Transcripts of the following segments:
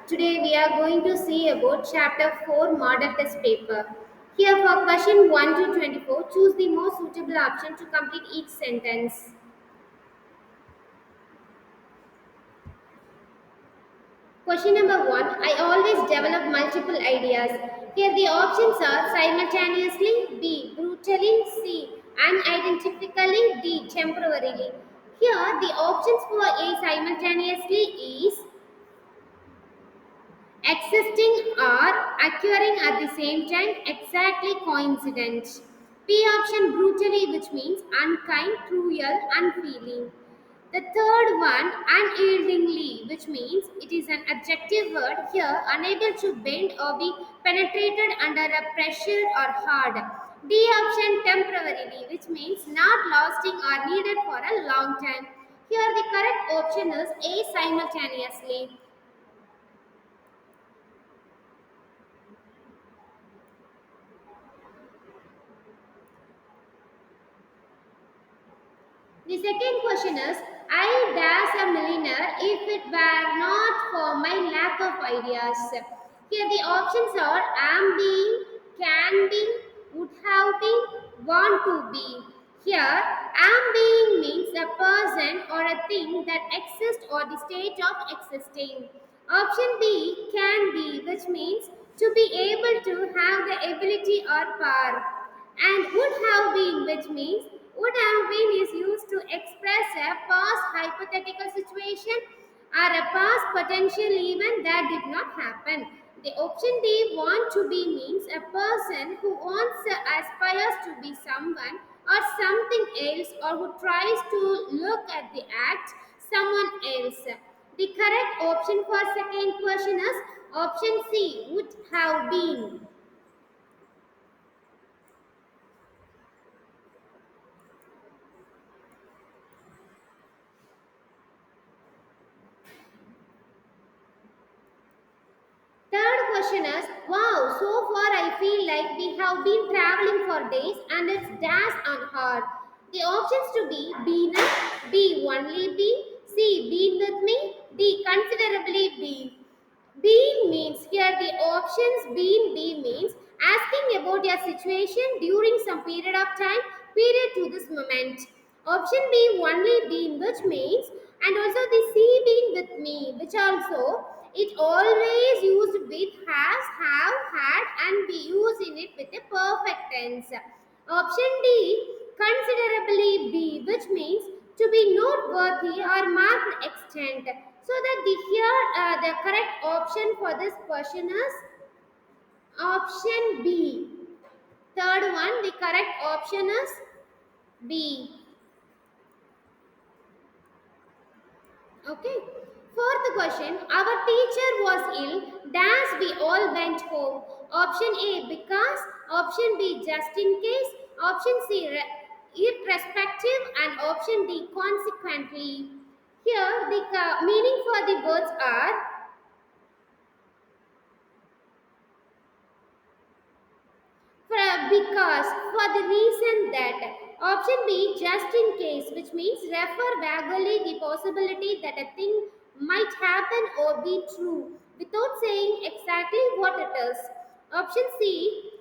Today we are going to see about chapter 4 model test paper. Here for question 1 to 24, choose the most suitable option to complete each sentence. Question number 1, I always develop multiple ideas. Here the options are simultaneously, B, brutally, C, unidentifically, D, temporarily. Here the options for A simultaneously is existing or occurring at the same time, exactly coincident. B option brutally, which means unkind, cruel, unfeeling. The third one, unyieldingly, which means it is an adjective word here, unable to bend or be penetrated under a pressure or hard. D option temporarily, which means not lasting or needed for a long time. Here the correct option is A simultaneously. The second question is I dash a millionaire if it were not for my lack of ideas. Here the options are am being, can be, would have been, want to be. Here, am being means a person or a thing that exists or the state of existing. Option B can be, which means to be able to have the ability or power, and would have been, which means would have been is used to express a past hypothetical situation or a past potential event that did not happen. The option D, want to be, means a person who wants aspires to be someone or something else or who tries to look at the act someone else. The correct option for second question is option C, would have been. Third question is wow, so far I feel like we have been traveling for days and it's dash and hard. The options to be not, B only be, C been with me, D considerably be. Been means here the options been be means asking about your situation during some period of time, period to this moment. Option B only been, which means, and also the C being with me, which also it always used with has, have, had, and be used in it with a perfect tense. Option D considerably be, which means to be noteworthy or marked extent. So that the here the correct option for this question is option B. Third one, the correct option is B. Okay. Fourth question, our teacher was ill, dash we all went home. Option A, because. Option B, just in case. Option C, irrespective. And option D, consequently. Here, the meaning for the words are because, for the reason that. Option B, just in case, which means refer vaguely the possibility that a thing might happen or be true without saying exactly what it is. Option C,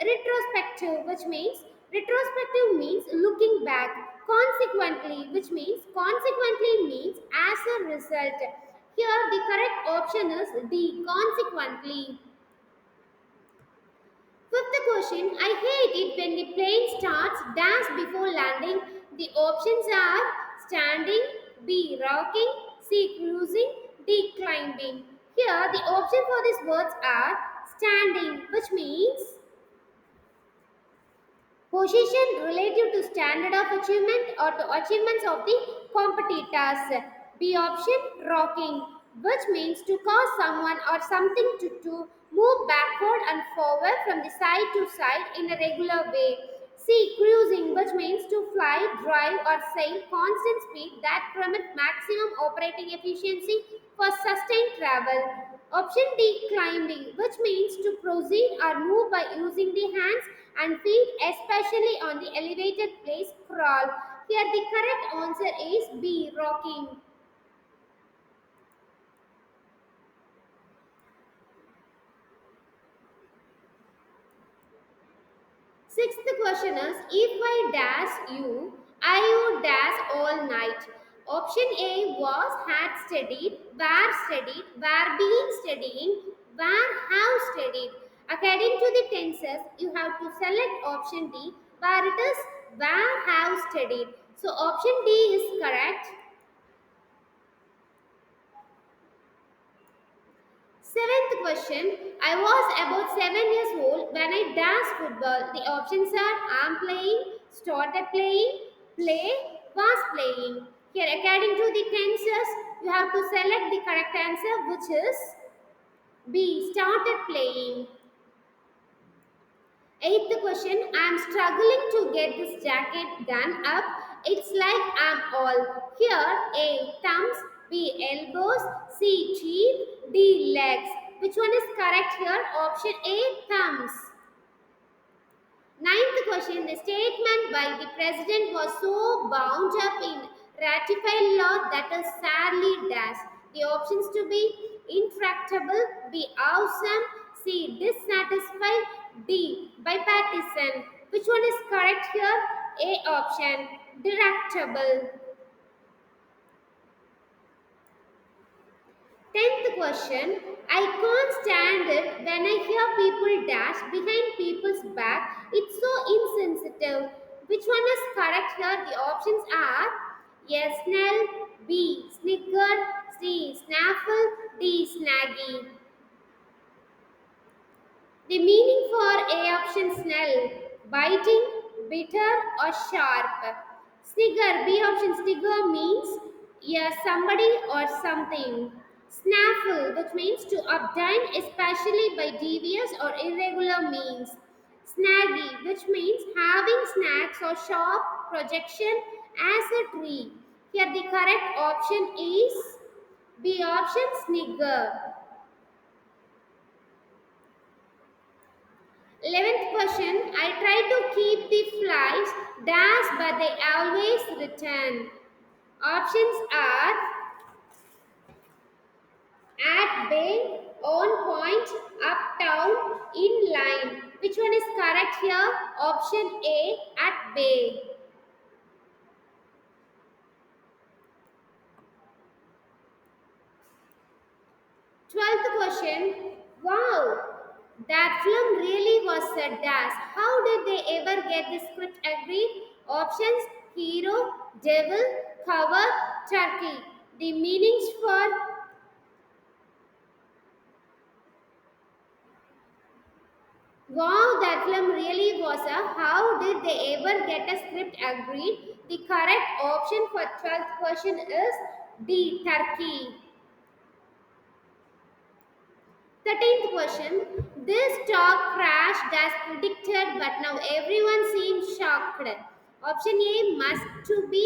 retrospective, which means retrospective means looking back. Consequently, which means consequently means as a result. Here the correct option is D, consequently. Fifth question, I hate it when the plane starts dance before landing. The options are standing, B rocking, C cruising, D climbing. Here the option for these words are standing, which means position relative to standard of achievement or to achievements of the competitors. B option rocking, which means to cause someone or something to move backward and forward from the side to side in a regular way. C cruising, which means to fly, drive, or sail constant speed that permit maximum operating efficiency for sustained travel. Option D climbing, which means to proceed or move by using the hands and feet, especially on the elevated place crawl. Here the correct answer is B rocking. Sixth question is, if I dash you, I would dash all night. Option A was had studied, were being studying, were have studied. According to the tenses, you have to select option D, where it is were have studied. So option D is correct. Seventh question. I was about 7 years old when I danced football. The options are am playing, started playing, play, was playing. Here, according to the tenses, you have to select the correct answer, which is B, started playing. Eighth question. I'm struggling to get this jacket done up. It's like I'm all. Here, A, thumbs, B, elbows, C, teeth, D, legs. Which one is correct here? Option A, thumbs. Ninth question. The statement by the president was so bound up in ratified law that is sadly dash. The options to be intractable, B awesome, C dissatisfied, D bipartisan. Which one is correct here? A option, delectable. Tenth question. I can't stand it when I hear people dash behind people's back. It's so insensitive. Which one is correct here? The options are yes, snell, B, snicker, C, snaffle, D, snaggy. The meaning for A option smell, biting, bitter or sharp. Snigger, B option snigger means yes, somebody or something. Snaffle, which means to obtain especially by devious or irregular means. Snaggy, which means having snacks or sharp projection as a tree. Here the correct option is B option snigger. 11th question. I try to keep the flies dash but they always return. Options are at bay, on point, uptown, in line. Which one is correct here? Option A, at bay. 12th question. Wow, that film really was a dash. How did they ever get the script agreed? Options hero, devil, cover, turkey. The meanings for wow, that film really was a how did they ever get a script agreed? The correct option for 12th question is D, turkey. 13th question. This stock crashed as predicted, but now everyone seems shocked. Option A must to be,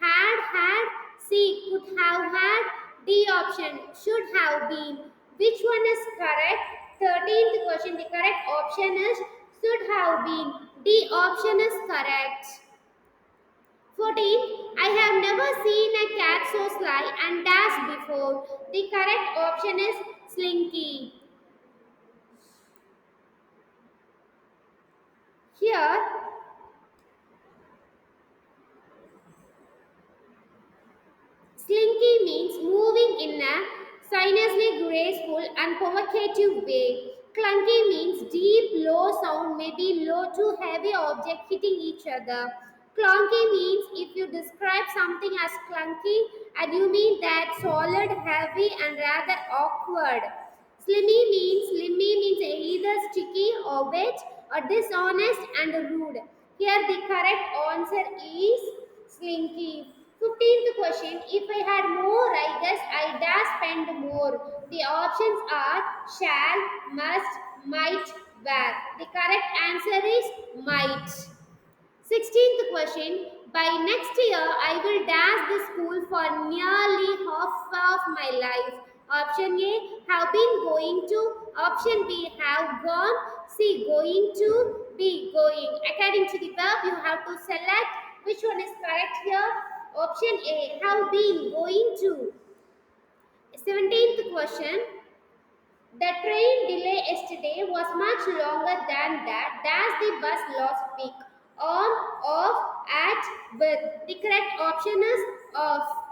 had, C could have had, D option should have been. Which one is correct? 13th question. The correct option is should have been. D option is correct. 14. I have never seen a cat so sly and dash before. The correct option is slinky. Here, slinky means moving in a sinuously graceful and provocative way. Clunky means deep, low sound, maybe low to heavy object hitting each other. Clunky means if you describe something as clunky and you mean that solid, heavy, and rather awkward. Slimmy means either sticky or wet or dishonest and rude. Here the correct answer is slinky. 15th question. If I had more, I guess I dare spend more. The options are shall, must, might, were. The correct answer is might. 16th question. By next year, I will dash the school for nearly half of my life. Option A, have been going to. Option B, have gone. C, going to. B, going. According to the verb, you have to select which one is correct here. Option A, have been going to. 17th question. The train delay yesterday was much longer than that. That's the bus last week. On, off, at, with. The correct option is off.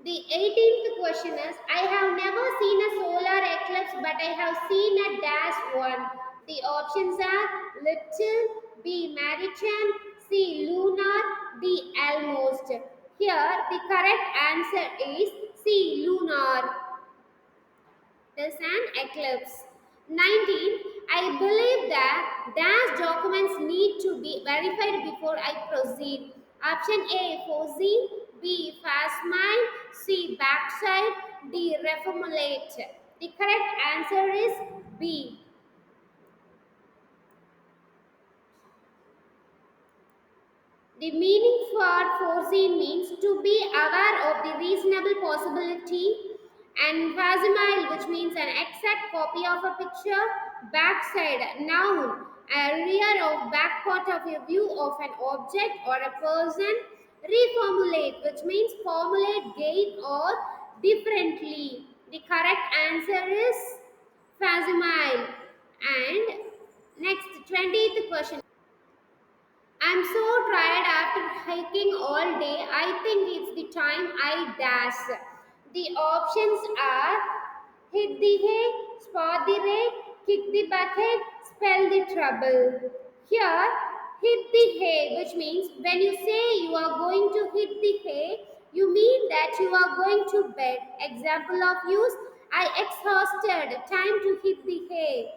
The 18th question is I have never seen a solar eclipse, but I have seen a dash one. The options are little, B maritime, C lunar, D almost. Here, the correct answer is C lunar. Is an eclipse. 19. I believe that dash documents need to be verified before I proceed. Option A foreseen, B fast mile, C backside, D reformulate. The correct answer is B. The meaning for foreseen means to be aware of the reasonable possibility, and facsimile, which means an exact copy of a picture, backside, noun, a rear or back part of a view of an object or a person, reformulate, which means formulate gain or differently. The correct answer is facsimile. And next, 20th question. I'm so tired after hiking all day. I think it's the time I dash. The options are hit the hay, spot the ray, kick the bucket, spell the trouble. Here, hit the hay, which means when you say you are going to hit the hay, you mean that you are going to bed. Example of use I exhausted, time to hit the hay.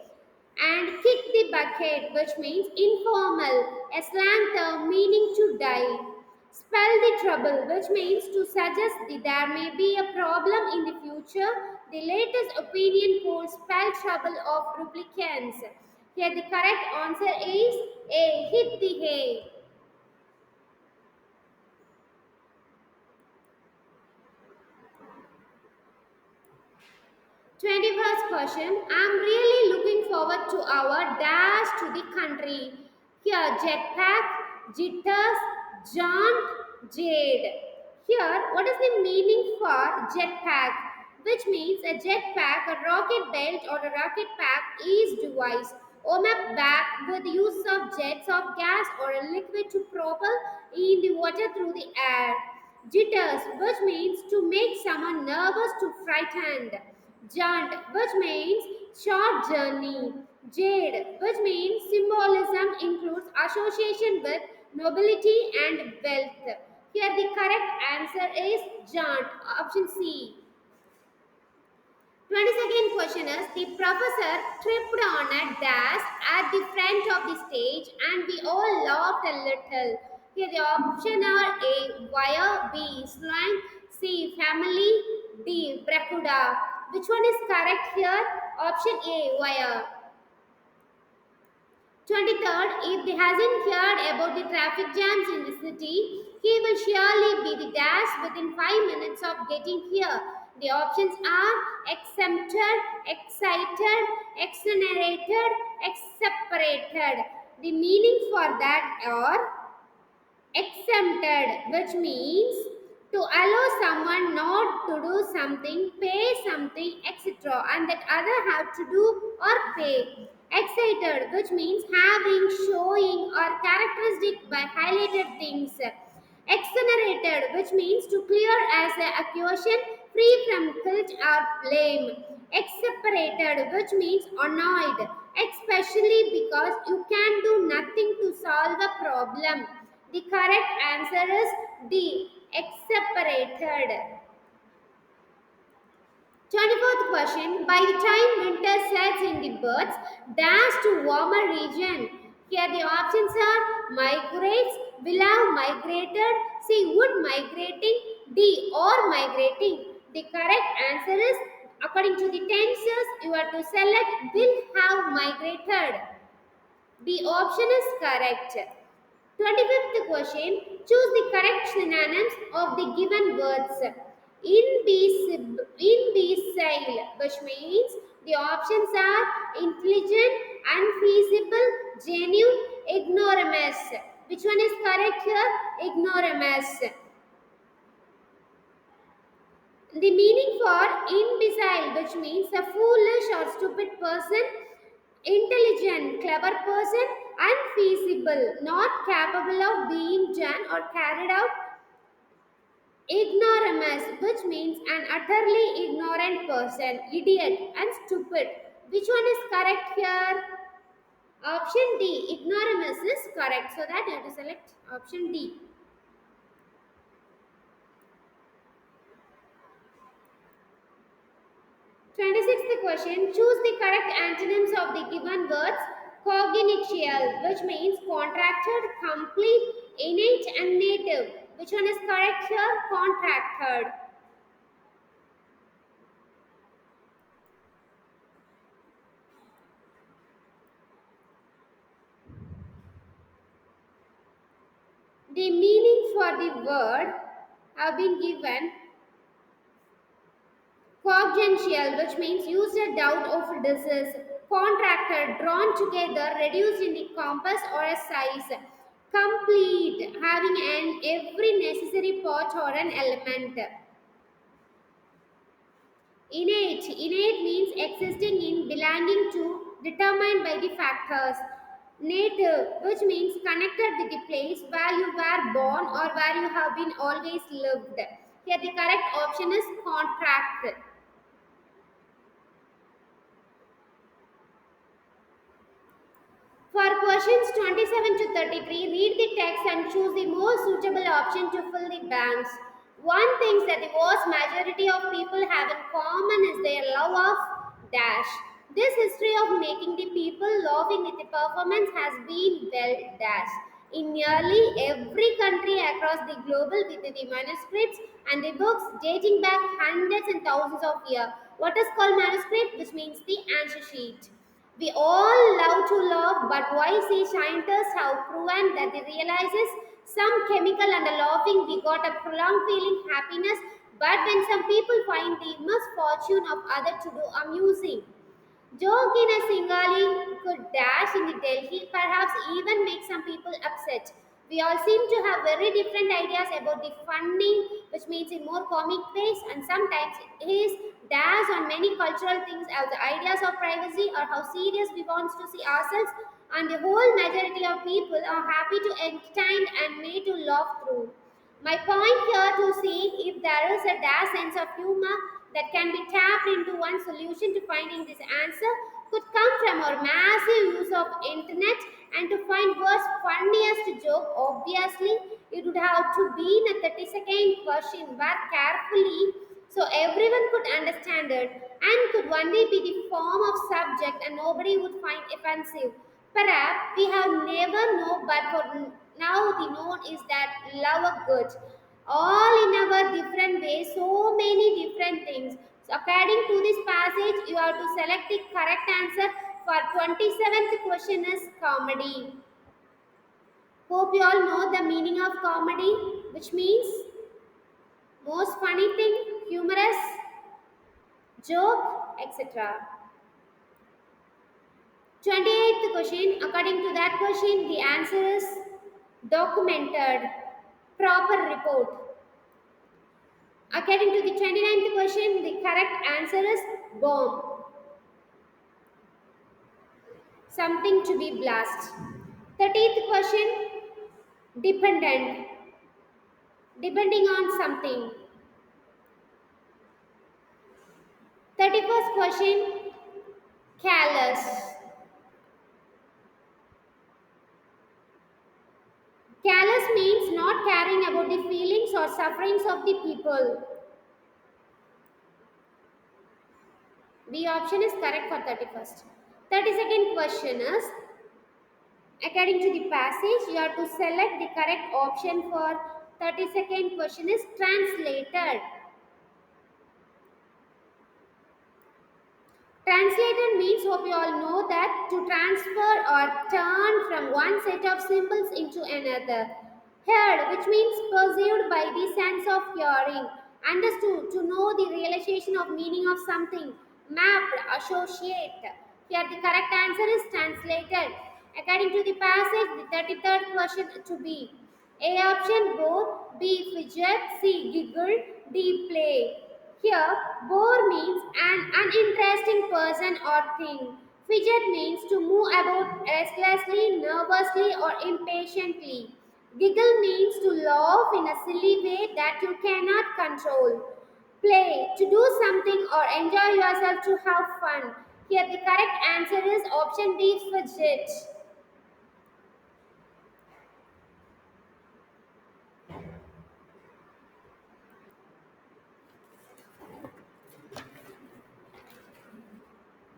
And kick the bucket, which means informal, a slang term meaning to die. Spell the trouble, which means to suggest that there may be a problem in the future. The latest opinion poll spell trouble of Republicans. Here the correct answer is A. Hit the hay. 21st question. I'm really looking forward to our dash to the country. Here, jetpack, jitters, jaunt, jade. Here, what is the meaning for jetpack? Which means a jetpack, a rocket belt or a rocket pack is device on a back with use of jets of gas or a liquid to propel in the water through the air. Jitters, which means to make someone nervous to frightened. Jaunt, which means short journey. Jade, which means symbolism includes association with nobility and wealth. Here the correct answer is jaunt, option C. 22nd question is the professor tripped on a dash at the front of the stage and we all laughed a little. Here the option are A wire, B slang, C family, D bracuda. Which one is correct here? Option A wire. 23rd, if he hasn't heard about the traffic jams in the city, he will surely be the dash within 5 minutes of getting here. The options are exempted, excited, exonerated, exasperated. The meaning for that are exempted, which means to allow someone not to do something, pay something, etc., and that other have to do or pay. Excited, which means having, showing, or characteristic by highlighted things. Exonerated, which means to clear as an accusation, free from guilt or blame. Exasperated, which means annoyed, especially because you can do nothing to solve a problem. The correct answer is D. Exasperated. 24th question. By the time winter sets in the birds, dash to warmer region. Here the options are migrates, will have migrated, C would migrating, D or migrating. The correct answer is according to the tenses you are to select will have migrated. The option is correct. 25th question. Choose the correct synonyms of the given words. Imbecile, which means the options are intelligent, unfeasible, genuine, ignoramus. Which one is correct here? Ignoramus. The meaning for imbecile, which means a foolish or stupid person, intelligent, clever person, unfeasible, not capable of being done or carried out, ignoramus, which means an utterly ignorant person, idiot, and stupid. Which one is correct here? Option D, ignoramus is correct. So that you have to select option D. 26th question. Choose the correct antonyms of the given words. Cognital, which means contracted, complete, innate, and native. Which one is correct here? Contracted. The meaning for the word have been given cogential, which means used a doubt of disease, contracted, drawn together, reduced in the compass or a size, complete, having an every necessary part or an element. Innate means existing in, belonging to, determined by the factors. Native, which means connected with the place where you were born or where you have been always lived. Here the correct option is contract. For questions 27 to 33, read the text and choose the most suitable option to fill the blanks. One thing that the vast majority of people have in common is their love of dash. This history of making the people laughing with the performance has been well dash. In nearly every country across the globe with the manuscripts and the books dating back hundreds and thousands of years. What is called manuscript? Which means the answer sheet. We all love to love, but why see scientists have proven that they realizes some chemical and a laughing we got a prolonged feeling happiness, but when some people find the misfortune of other to do amusing. Joke in a Singali could dash in the Delhi, perhaps even make some people upset. We all seem to have very different ideas about the funny, which means in more comic ways, and sometimes his dash on many cultural things as the ideas of privacy or how serious we want to see ourselves, and the whole majority of people are happy to entertain and made to laugh through. My point here to see if there is a dash sense of humor that can be tapped into one solution to finding this answer could come from our massive use of internet, and to find what's funniest joke obviously it would have to be in a 30-second question where carefully so everyone could understand it and could only be the form of subject and nobody would find offensive. Perhaps we have never known, but for now the known is that love a good. All in our different ways, so many different things. So according to this passage, you have to select the correct answer. For 27th question is comedy. Hope you all know the meaning of comedy, which means most funny thing, humorous, joke, etc. 28th question, according to that question, the answer is documented, proper report. According to the 29th question, the correct answer is bomb, something to be blast. 30th question, dependent, depending on something. 31st question, callous. Callous means not caring about the feelings or sufferings of the people. B option is correct for 31st. 32nd question is, according to the passage, you have to select the correct option for 32nd question is translated. Translated means, hope you all know that, to transfer or turn from one set of symbols into another. Heard, which means perceived by the sense of hearing. Understood, to know the realization of meaning of something. Mapped, associate. Here the correct answer is translated. According to the passage, the 33rd question to be. A option both, B fidget, C giggle, D play. Here, bore means an uninteresting person or thing. Fidget means to move about restlessly, nervously, or impatiently. Giggle means to laugh in a silly way that you cannot control. Play, to do something or enjoy yourself to have fun. Here, the correct answer is option B, fidget.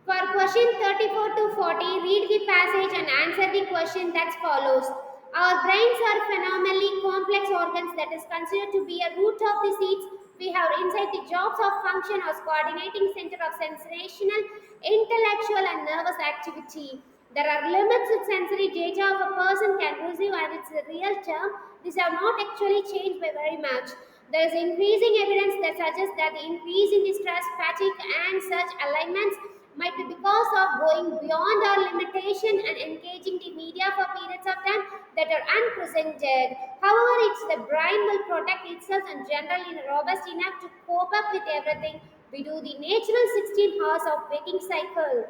For question 34 to 40, read the passage and answer the question that follows. Our brains are phenomenally complex organs that is considered to be a root of the seeds we have inside the jobs of function as coordinating center of sensational, intellectual and nervous activity. There are limits to sensory data of a person can receive and its real term. These have not actually changed by very much. There is increasing evidence that suggests that the increase in the stress, fatigue, and such alignments might be because of going beyond our limitation and engaging the media for periods of time that are unprecedented. However, it's the brain will protect itself and generally robust enough to cope up with everything we do the natural 16 hours of waking cycle.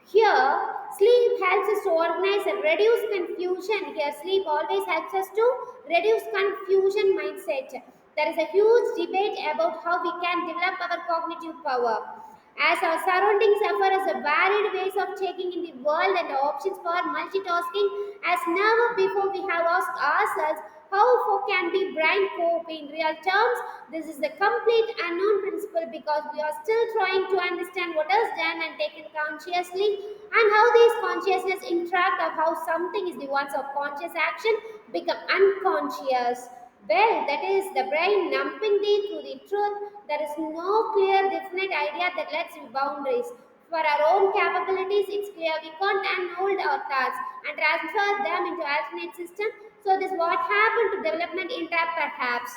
Here, sleep helps us to organize and reduce confusion. Here, sleep always helps us to reduce confusion mindset. There is a huge debate about how we can develop our cognitive power. As our surroundings offer us a varied ways of taking in the world and options for multitasking, as never before we have asked ourselves how can be brain cope in real terms. This is a complete unknown principle because we are still trying to understand what is done and taken consciously and how these consciousness interact of how something is the ones of conscious action become unconscious. Well, that is the brain numbing thee through the truth. There is no clear, definite idea that lets you boundaries. For our own capabilities, it's clear we can't unhold our thoughts and transfer them into alternate system. So this what happened to development in that perhaps.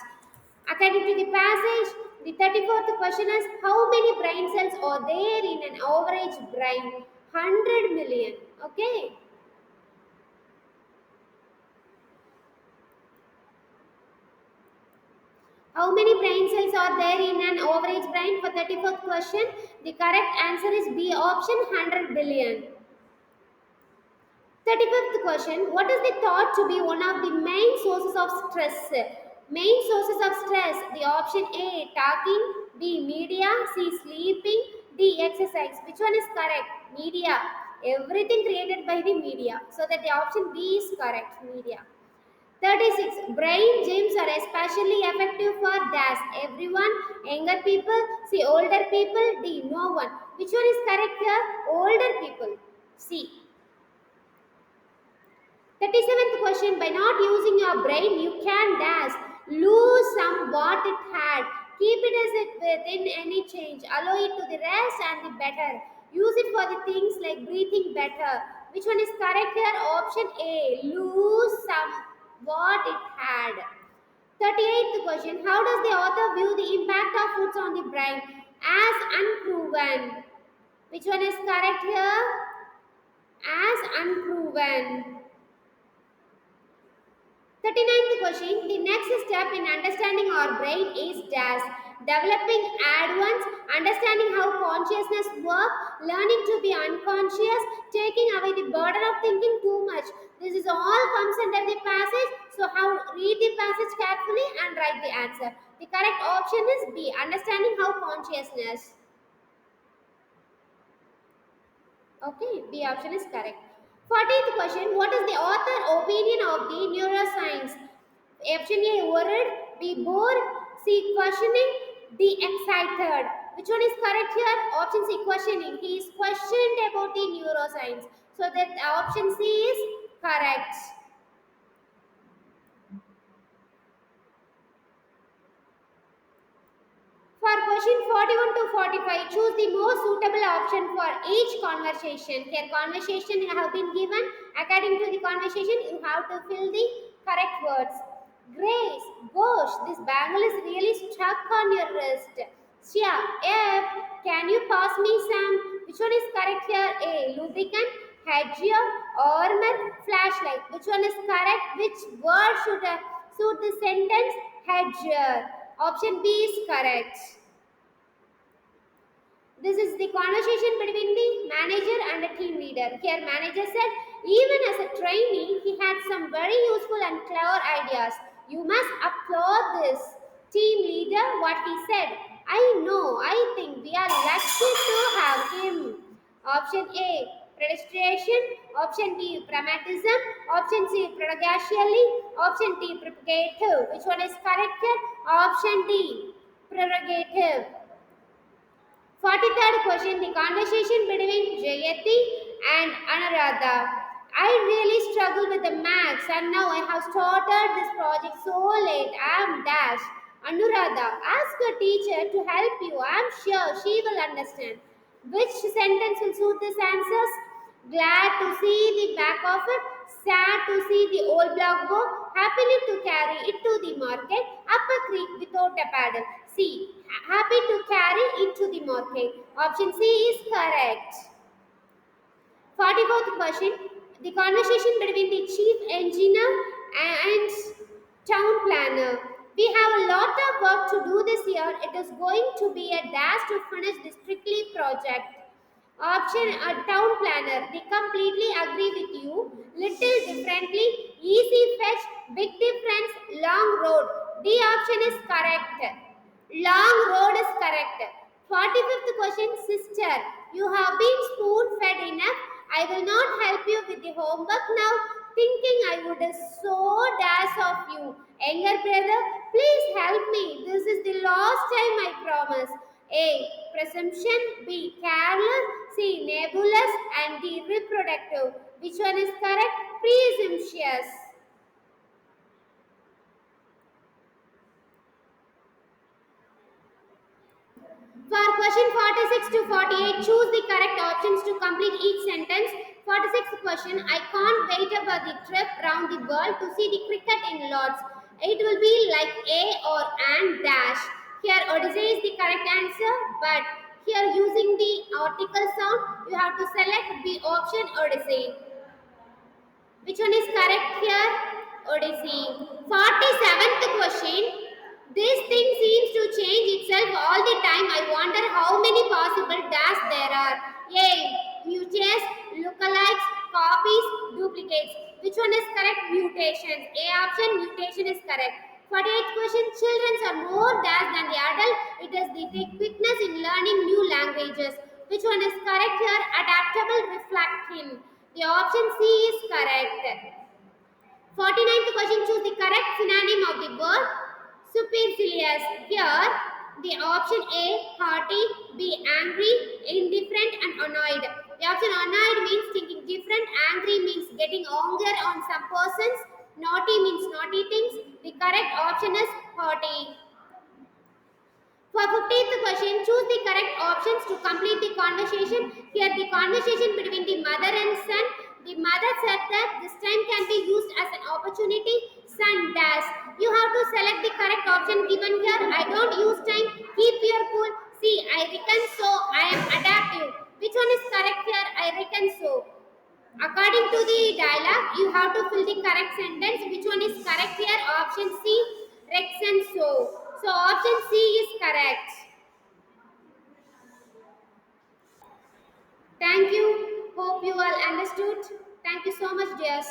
According to the passage, the 34th question is how many brain cells are there in an average brain? 100 million. Okay. How many brain cells are there in an average brain? For 34th question, the correct answer is B option 100 billion. 35th question, what is the thought to be one of the main sources of stress? Main sources of stress, the option A, talking, B, media, C, sleeping, D, exercise. Which one is correct? Media. Everything created by the media. So that the option B is correct, media. 36. Brain gyms are especially effective for dash. Everyone, younger people, see older people, D, no one. Which one is correct here? Older people. C. 37th question, by not using your brain, you can dash. Lose some what it had. Keep it as it within any change. Allow it to the rest and the better. Use it for the things like breathing better. Which one is correct here? Option A. Lose some what it had. 38th question, how does the author view the impact of foods on the brain? As unproven. Which one is correct here? As unproven. 39th question, the next step in understanding our brain is dash. Developing advanced, understanding how consciousness works, learning to be unconscious, taking away the burden of thinking too much. This is all comes under the passage. So how read the passage carefully and write the answer. The correct option is B, understanding how consciousness. Okay, B option is correct. 40th question, what is the author opinion of the neuroscience? Option A, worried, B, bored, C, questioning, D, excited. Which one is correct here? Option C, questioning. He is questioned about the neuroscience. So that option C is correct. For question 41 to 45, choose the most suitable option for each conversation. Here, conversation have been given. According to the conversation, you have to fill the correct words. Grace, gosh, this bangle is really stuck on your wrist. Shia, F, can you pass me some? Which one is correct here? A, lubricant, headgear, armor, flashlight. Which one is correct? Which word should suit the sentence? Headgear. Option B is correct. This is the conversation between the manager and the team leader. Here, manager said, even as a trainee, he had some very useful and clever ideas. You must applaud this. Team leader, what he said. I know, I think we are lucky to have him. Option A, registration. Option B, pragmatism. Option C, pedagogically. Option D, propagative. Which one is correct here? Option D, prerogative. 43rd question, the conversation between Jayati and Anuradha. I really struggle with the maths and now I have started this project so late. I am dash. Anuradha, ask your teacher to help you. I am sure she will understand. Which sentence will suit these answers? Glad to see the back of it, sad to see the old block go, happily to carry it to the market, up a creek without a paddle. C. Happy to carry it to the market. Option C is correct. 44th question. The conversation between the chief engineer and town planner. We have a lot of work to do this year. It is going to be a dash to finish this tricky project. Option a town planner. They completely agree with you. Little differently. Easy fetch. Big difference. Long road. D option is correct. Long road is correct. 45th question, sister. You have been spoon fed enough. I will not help you with the homework now. Thinking I would so dash of you. Younger brother, please help me. This is the last time I promise. A. Presumption. B. Careless. C. Nebulous. And D. Reproductive. Which one is correct? Presumptuous. For question 46 to 48, choose the correct options to complete each sentence. 46th question, I can't wait about the trip round the world to see the cricket in Lords. It will be like A or and dash. Here Odyssey is the correct answer, but here using the article sound, you have to select the option Odyssey. Which one is correct here? Odyssey. 47th question. This thing seems to change itself all the time. I wonder how many possible dash there are. A. Mutates, lookalikes, copies, duplicates. Which one is correct? Mutations. A option, mutation is correct. 48th question. Children are more dash than the adult. It is the quickness in learning new languages. Which one is correct here? Adaptable, reflecting. The option C is correct. 49th question, choose the correct synonym of the word supercilious. Here, the option A, haughty, B, angry, indifferent and annoyed. The option annoyed means thinking different, angry means getting anger on some persons, naughty means naughty things. The correct option is haughty. For 15th question, choose the correct options to complete the conversation. Here, the conversation between the mother and son. The mother said that this time can be used as an opportunity. Son does. You have to select the correct option given here. I don't use time. Keep your cool. See, I reckon so. I am adaptive. Which one is correct here? I reckon so. According to the dialogue, you have to fill the correct sentence. Which one is correct here? Option C, Rex and so. So option C is correct. Thank you. Hope you all understood. Thank you so much, dears.